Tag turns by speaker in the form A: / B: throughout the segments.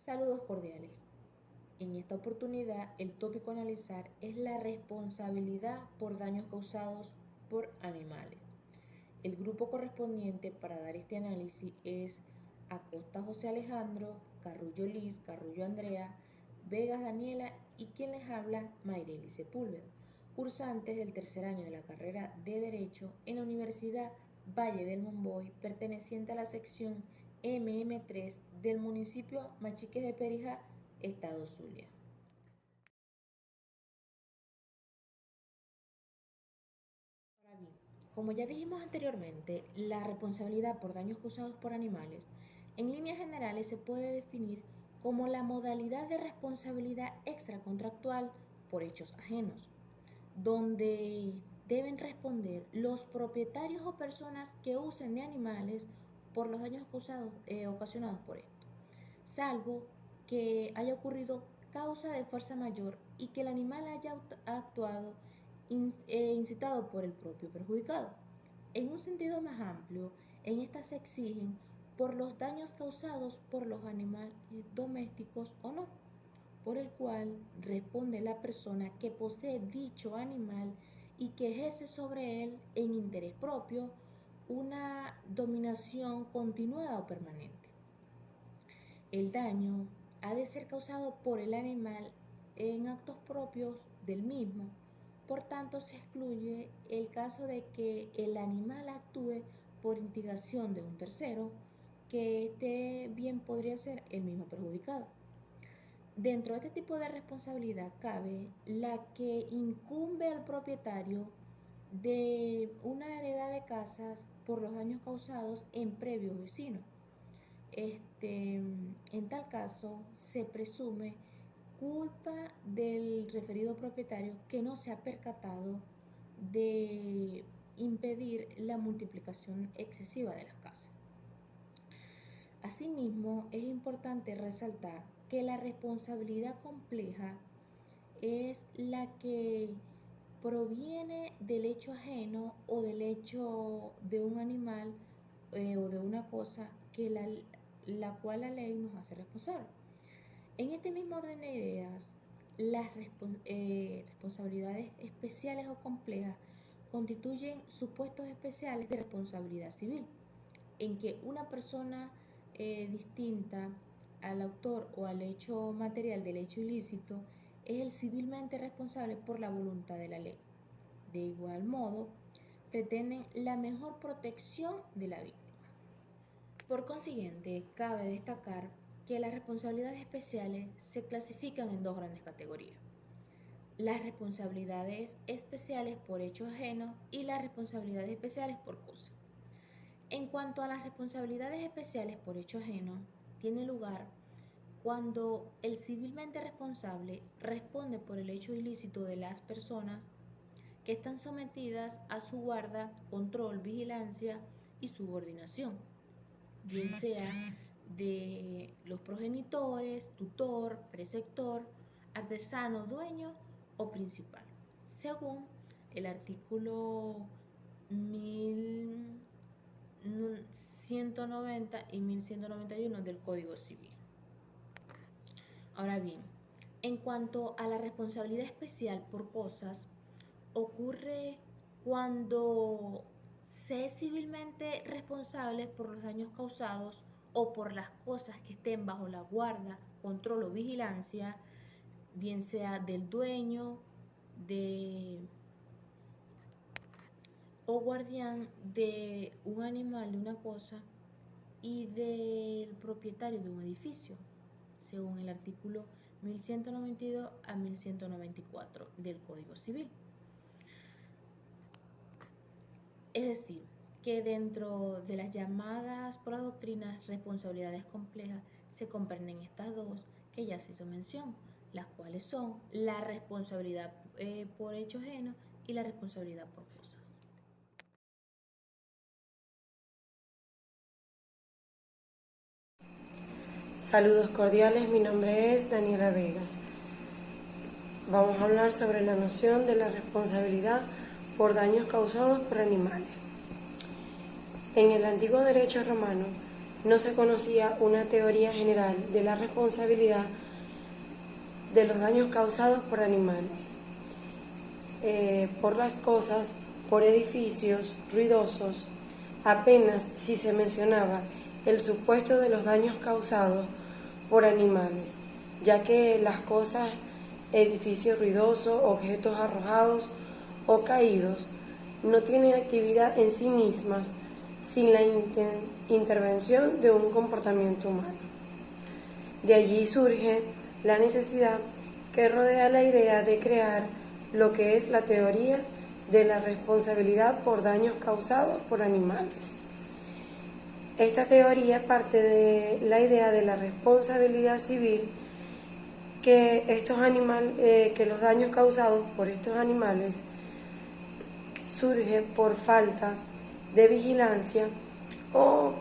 A: Saludos cordiales. En esta oportunidad, el tópico a analizar es la responsabilidad por daños causados por animales. El grupo correspondiente para dar este análisis es Acosta José Alejandro, Carrullo Liz, Carrullo Andrea, Vegas Daniela y quien les habla, Mayreli Sepúlveda, cursantes del tercer año de la carrera de Derecho en la Universidad Valle del Monboy, perteneciente a la sección MM3 del municipio Machiques de Perijá, Estado Zulia. Ahora bien, como ya dijimos anteriormente, la responsabilidad por daños causados por animales, en líneas generales se puede definir como la modalidad de responsabilidad extracontractual por hechos ajenos, donde deben responder los propietarios o personas que usen de animales por los daños ocasionados por esto, salvo que haya ocurrido causa de fuerza mayor y que el animal haya actuado incitado por el propio perjudicado. En un sentido más amplio, en estas se exigen por los daños causados por los animales domésticos o no, por el cual responde la persona que posee dicho animal y que ejerce sobre él en interés propio una dominación continuada o permanente. El daño ha de ser causado por el animal en actos propios del mismo. Por tanto, se excluye el caso de que el animal actúe por instigación de un tercero, que este bien podría ser el mismo perjudicado. Dentro de este tipo de responsabilidad cabe la que incumbe al propietario de una heredad de casas por los daños causados en previos vecinos. En tal caso, se presume culpa del referido propietario que no se ha percatado de impedir la multiplicación excesiva de las casas. Asimismo, es importante resaltar que la responsabilidad compleja es la que proviene del hecho ajeno o del hecho de un animal o de una cosa que la cual la ley nos hace responsable. En este mismo orden de ideas, las responsabilidades especiales o complejas constituyen supuestos especiales de responsabilidad civil, en que una persona distinta al autor o al hecho material del hecho ilícito es el civilmente responsable por la voluntad de la ley. De igual modo, pretenden la mejor protección de la víctima. Por consiguiente, cabe destacar que las responsabilidades especiales se clasifican en dos grandes categorías: las responsabilidades especiales por hechos ajenos y las responsabilidades especiales por cosas. En cuanto a las responsabilidades especiales por hecho ajeno, tiene lugar cuando el civilmente responsable responde por el hecho ilícito de las personas que están sometidas a su guarda, control, vigilancia y subordinación, bien sea de los progenitores, tutor, preceptor, artesano, dueño o principal, según el artículo 1190 y 1191 del Código Civil. Ahora bien, en cuanto a la responsabilidad especial por cosas, ocurre cuando se es civilmente responsable por los daños causados o por las cosas que estén bajo la guarda, control o vigilancia, bien sea del dueño o guardián de un animal, de una cosa, y del propietario de un edificio, según el artículo 1192 a 1194 del Código Civil. Es decir, que dentro de las llamadas por la doctrina responsabilidades complejas se comprenden estas dos que ya se hizo mención, las cuales son la responsabilidad por hecho ajeno y la responsabilidad por cosas.
B: Saludos cordiales, mi nombre es Daniela Vegas. Vamos a hablar sobre la noción de la responsabilidad por daños causados por animales. En el antiguo derecho romano no se conocía una teoría general de la responsabilidad de los daños causados por animales, por las cosas, por edificios ruidosos. Apenas si se mencionaba el supuesto de los daños causados por animales, ya que las cosas, edificios ruidosos, objetos arrojados o caídos, no tienen actividad en sí mismas sin la intervención de un comportamiento humano. De allí surge la necesidad que rodea la idea de crear lo que es la teoría de la responsabilidad por daños causados por animales. Esta teoría parte de la idea de la responsabilidad civil, que los daños causados por estos animales surge por falta de vigilancia o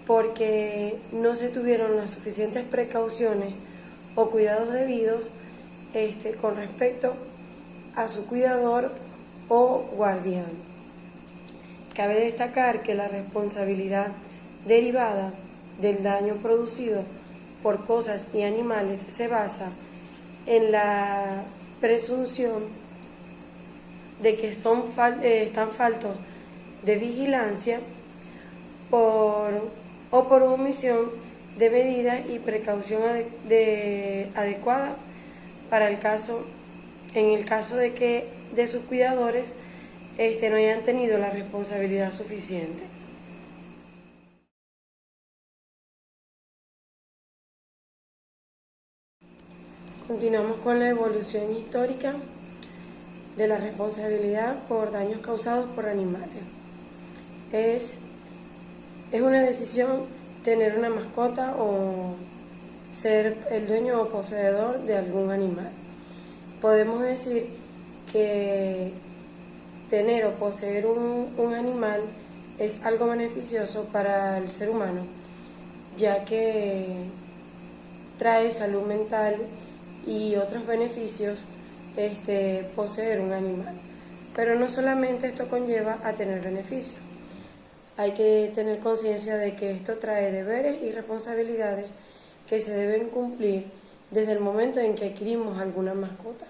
B: porque no se tuvieron las suficientes precauciones o cuidados debidos con respecto a su cuidador o guardián. Cabe destacar que la responsabilidad derivada del daño producido por cosas y animales se basa en la presunción de que están faltos de vigilancia o por omisión de medidas y precaución adecuada en el caso de que de sus cuidadores no hayan tenido la responsabilidad suficiente. Continuamos con la evolución histórica de la responsabilidad por daños causados por animales. Es una decisión tener una mascota o ser el dueño o poseedor de algún animal. Podemos decir que tener o poseer un animal es algo beneficioso para el ser humano, ya que trae salud mental y otros beneficios poseer un animal. Pero no solamente esto conlleva a tener beneficios. Hay que tener conciencia de que esto trae deberes y responsabilidades que se deben cumplir desde el momento en que adquirimos alguna mascota.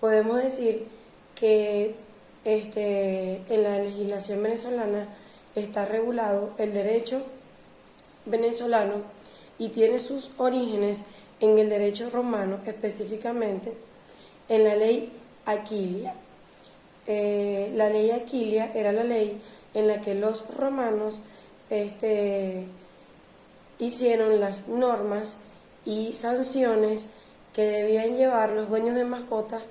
B: Podemos decir que en la legislación venezolana está regulado el derecho venezolano y tiene sus orígenes en el derecho romano, específicamente en la ley Aquilia. La ley Aquilia era la ley en la que los romanos hicieron las normas y sanciones que debían llevar los dueños de mascotas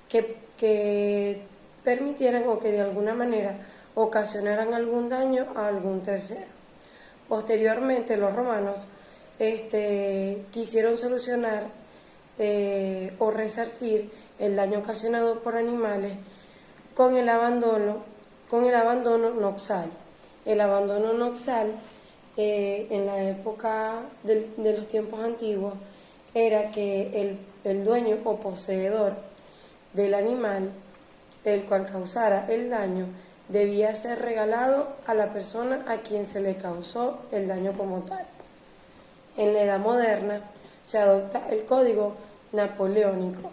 B: que permitieran o que de alguna manera ocasionaran algún daño a algún tercero. Posteriormente los romanos quisieron solucionar o resarcir el daño ocasionado por animales con el abandono nupcial. El abandono nupcial en la época de los tiempos antiguos era que el dueño o poseedor del animal, el cual causara el daño, debía ser regalado a la persona a quien se le causó el daño como tal. En la Edad Moderna se adopta el Código Napoleónico,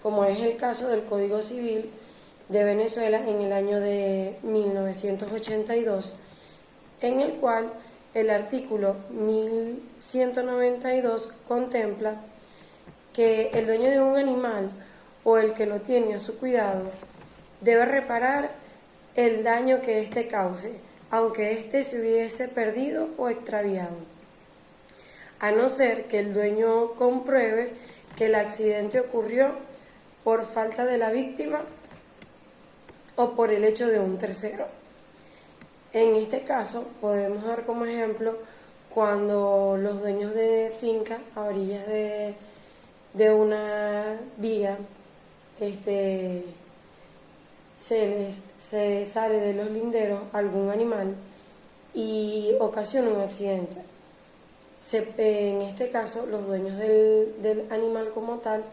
B: como es el caso del Código Civil de Venezuela en el año de 1982, en el cual el artículo 1192 contempla que el dueño de un animal o el que lo tiene a su cuidado debe reparar el daño que éste cause, aunque éste se hubiese perdido o extraviado, a no ser que el dueño compruebe que el accidente ocurrió por falta de la víctima o por el hecho de un tercero. En este caso podemos dar como ejemplo cuando los dueños de finca a orillas de una viga se sale de los linderos algún animal y ocasiona un accidente. En este caso, los dueños del animal como tal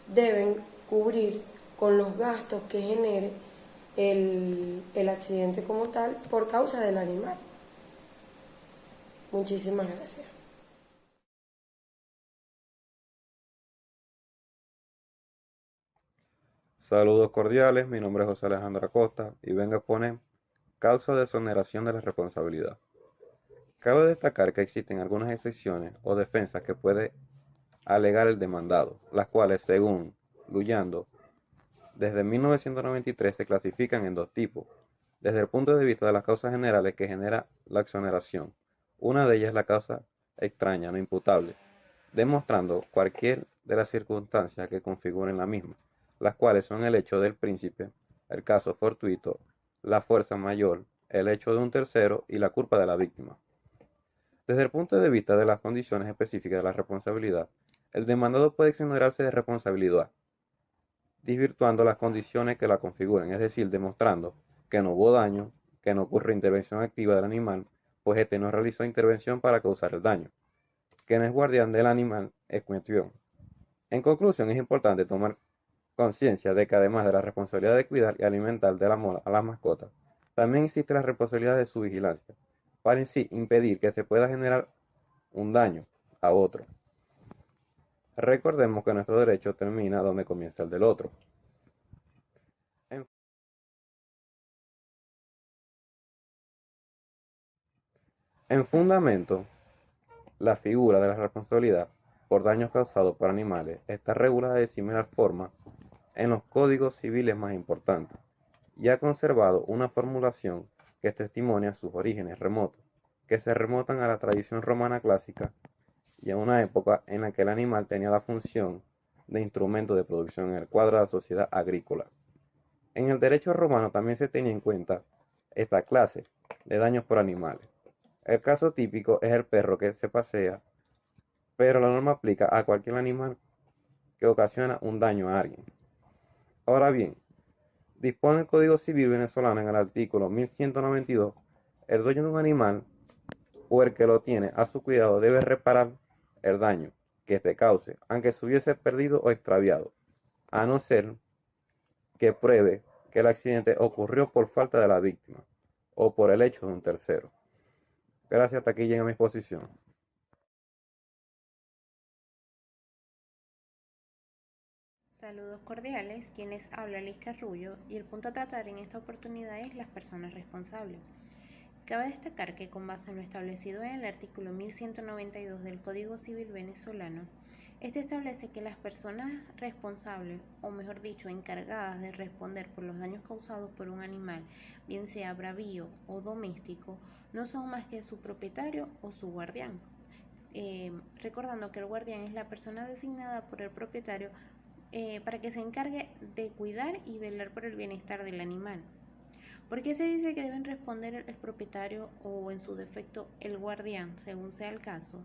B: deben cubrir con los gastos que genere el accidente como tal por causa del animal. Muchísimas gracias.
C: Saludos cordiales, mi nombre es José Alejandro Acosta y vengo a exponer causa de exoneración de la responsabilidad. Cabe destacar que existen algunas excepciones o defensas que puede alegar el demandado, las cuales, según Luyando, desde 1993 se clasifican en dos tipos, desde el punto de vista de las causas generales que genera la exoneración. Una de ellas es la causa extraña, no imputable, demostrando cualquier de las circunstancias que configuren la misma, las cuales son el hecho del príncipe, el caso fortuito, la fuerza mayor, el hecho de un tercero y la culpa de la víctima. Desde el punto de vista de las condiciones específicas de la responsabilidad, el demandado puede exonerarse de responsabilidad, desvirtuando las condiciones que la configuren, es decir, demostrando que no hubo daño, que no ocurrió intervención activa del animal, pues este no realizó intervención para causar el daño, que no es guardián del animal es cuestión. En conclusión, es importante tomar conciencia de que además de la responsabilidad de cuidar y alimentar del amor a las mascotas, también existe la responsabilidad de su vigilancia, para en sí impedir que se pueda generar un daño a otro. Recordemos que nuestro derecho termina donde comienza el del otro. En, en fundamento, la figura de la responsabilidad por daños causados por animales está regulada de similar forma en los códigos civiles más importantes y ha conservado una formulación que testimonia sus orígenes remotos, que se remontan a la tradición romana clásica y a una época en la que el animal tenía la función de instrumento de producción en el cuadro de la sociedad agrícola. En el derecho romano también se tenía en cuenta esta clase de daños por animales. El caso típico es el perro que se pasea, pero la norma aplica a cualquier animal que ocasiona un daño a alguien. Ahora bien, dispone el Código Civil venezolano en el artículo 1192, el dueño de un animal o el que lo tiene a su cuidado debe reparar el daño que éste cause, aunque se hubiese perdido o extraviado, a no ser que pruebe que el accidente ocurrió por falta de la víctima o por el hecho de un tercero. Gracias, hasta aquí llega mi exposición.
D: Saludos cordiales, quien les habla Liz Carrullo y el punto a tratar en esta oportunidad es las personas responsables. Cabe destacar que con base en lo establecido en el artículo 1192 del Código Civil venezolano, este establece que las personas responsables, o mejor dicho, encargadas de responder por los daños causados por un animal, bien sea bravío o doméstico, no son más que su propietario o su guardián. Recordando que el guardián es la persona designada por el propietario para que se encargue de cuidar y velar por el bienestar del animal. ¿Por qué se dice que deben responder el propietario o en su defecto el guardián, según sea el caso?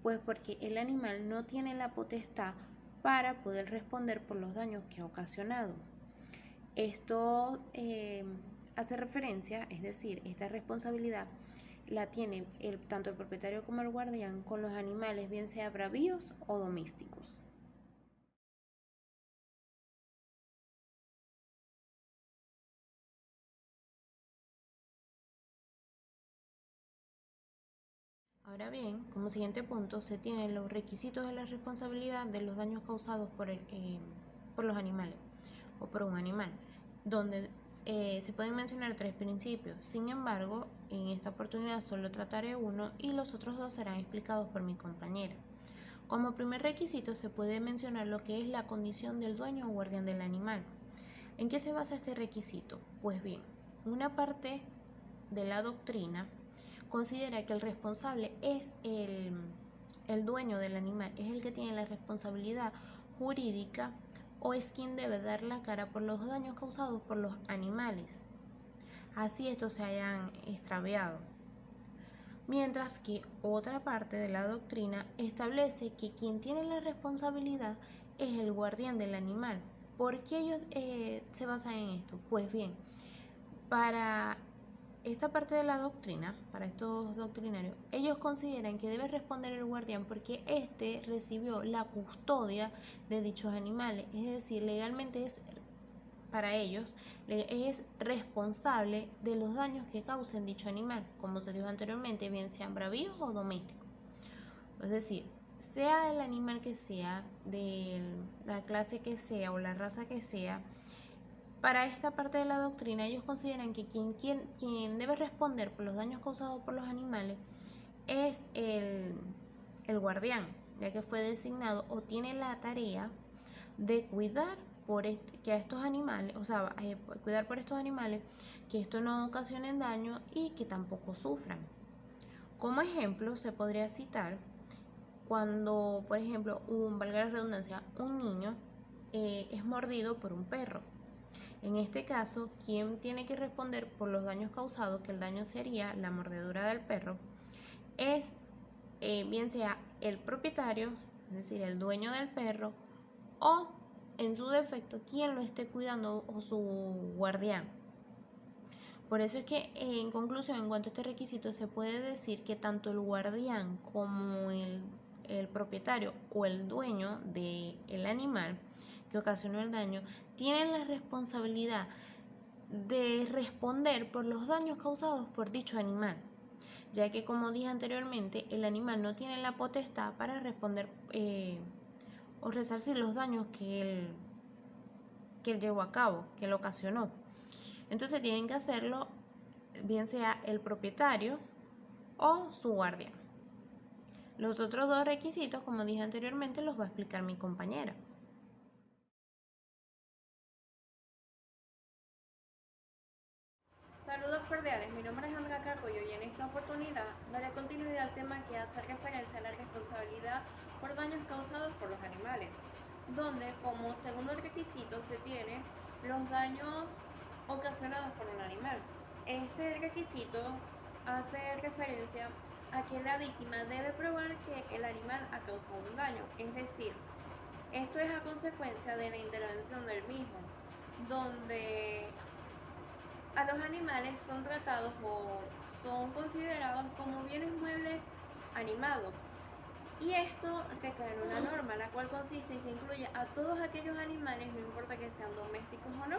D: Pues porque el animal no tiene la potestad para poder responder por los daños que ha ocasionado. Esto hace referencia, es decir, esta responsabilidad la tiene tanto el propietario como el guardián con los animales, bien sea bravíos o domésticos. Ahora bien, como siguiente punto, se tienen los requisitos de la responsabilidad de los daños causados por los animales o por un animal, donde se pueden mencionar tres principios. Sin embargo, en esta oportunidad solo trataré uno y los otros dos serán explicados por mi compañera. Como primer requisito se puede mencionar lo que es la condición del dueño o guardián del animal. ¿En qué se basa este requisito? Pues bien, una parte de la doctrina considera que el responsable es el dueño del animal, es el que tiene la responsabilidad jurídica o es quien debe dar la cara por los daños causados por los animales, así estos se hayan extraviado. Mientras que otra parte de la doctrina establece que quien tiene la responsabilidad es el guardián del animal. ¿Por qué ellos se basan en esto? Pues bien, para esta parte de la doctrina, para estos doctrinarios, ellos consideran que debe responder el guardián porque éste recibió la custodia de dichos animales, es decir, legalmente es para ellos es responsable de los daños que causen dicho animal, como se dijo anteriormente, bien sean bravíos o domésticos. Es decir, sea el animal que sea, de la clase que sea o la raza que sea, para esta parte de la doctrina ellos consideran que quien debe responder por los daños causados por los animales es el guardián, ya que fue designado o tiene la tarea de cuidar que a estos animales, o sea, cuidar por estos animales, que esto no ocasionen daño y que tampoco sufran. Como ejemplo, se podría citar cuando, por ejemplo, valga la redundancia, un niño es mordido por un perro. En este caso, ¿quién tiene que responder por los daños causados? Que el daño sería la mordedura del perro. Es bien sea el propietario, es decir, el dueño del perro, o en su defecto quien lo esté cuidando o su guardián. Por eso es que en conclusión, en cuanto a este requisito, se puede decir que tanto el guardián como el propietario o el dueño del animal que ocasionó el daño tienen la responsabilidad de responder por los daños causados por dicho animal, ya que, como dije anteriormente, el animal no tiene la potestad para responder o resarcir los daños que él llevó a cabo, que él ocasionó. Entonces tienen que hacerlo bien sea el propietario o su guardián. Los otros dos requisitos, como dije anteriormente, los va a explicar mi compañera.
E: Saludos cordiales, mi nombre es Andrea Carbollo y en esta oportunidad daré continuidad al tema que hace referencia a la responsabilidad por daños causados por los animales, donde como segundo requisito se tiene los daños ocasionados por un animal. Este requisito hace referencia a que la víctima debe probar que el animal ha causado un daño, es decir, esto es a consecuencia de la intervención del mismo, donde a los animales son tratados o son considerados como bienes muebles animados. Y esto recae en una norma, la cual consiste en que incluye a todos aquellos animales, no importa que sean domésticos o no.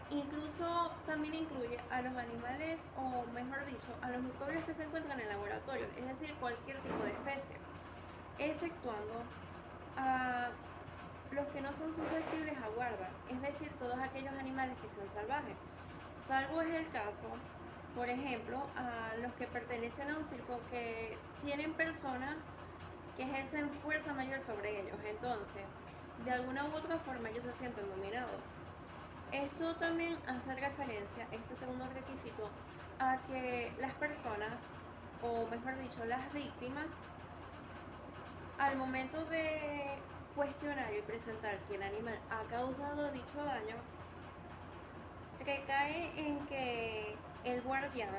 E: Incluso también incluye a los animales, o mejor dicho, a los microbios que se encuentran en el laboratorio, es decir, cualquier tipo de especie, exceptuando a los que no son susceptibles a guarda, es decir, todos aquellos animales que sean salvajes. Salvo es el caso, por ejemplo, a los que pertenecen a un circo que tienen personas que ejercen fuerza mayor sobre ellos. Entonces, de alguna u otra forma ellos se sienten dominados. Esto también hace referencia, este segundo requisito, a que las personas, o mejor dicho, las víctimas, al momento de cuestionar y presentar que el animal ha causado dicho daño, recae en que el guardián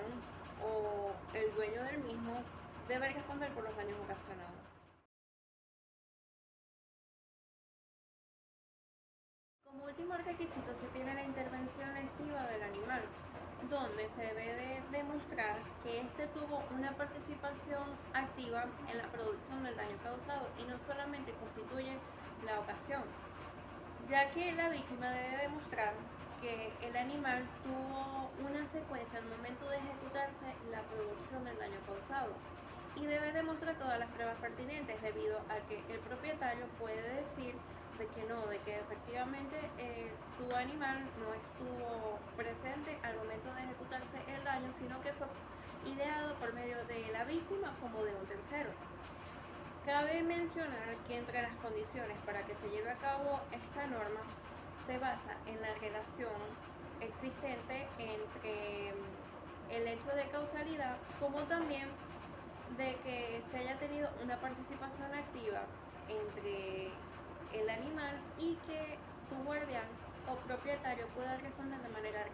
E: o el dueño del mismo debe responder por los daños ocasionados. Como último requisito se tiene la intervención activa del animal, donde se debe de demostrar que éste tuvo una participación activa en la producción del daño causado y no solamente constituye la ocasión, ya que la víctima debe demostrar que el animal tuvo una secuencia al momento de ejecutarse la producción del daño causado y debe demostrar todas las pruebas pertinentes, debido a que el propietario puede decir de que no, de que efectivamente su animal no estuvo presente al momento de ejecutarse el daño, sino que fue ideado por medio de la víctima como de un tercero. Cabe mencionar que entre las condiciones para que se lleve a cabo esta norma se basa en la relación existente entre el hecho de causalidad, como también de que se haya tenido una participación activa entre el animal y que su guardián o propietario pueda responder de manera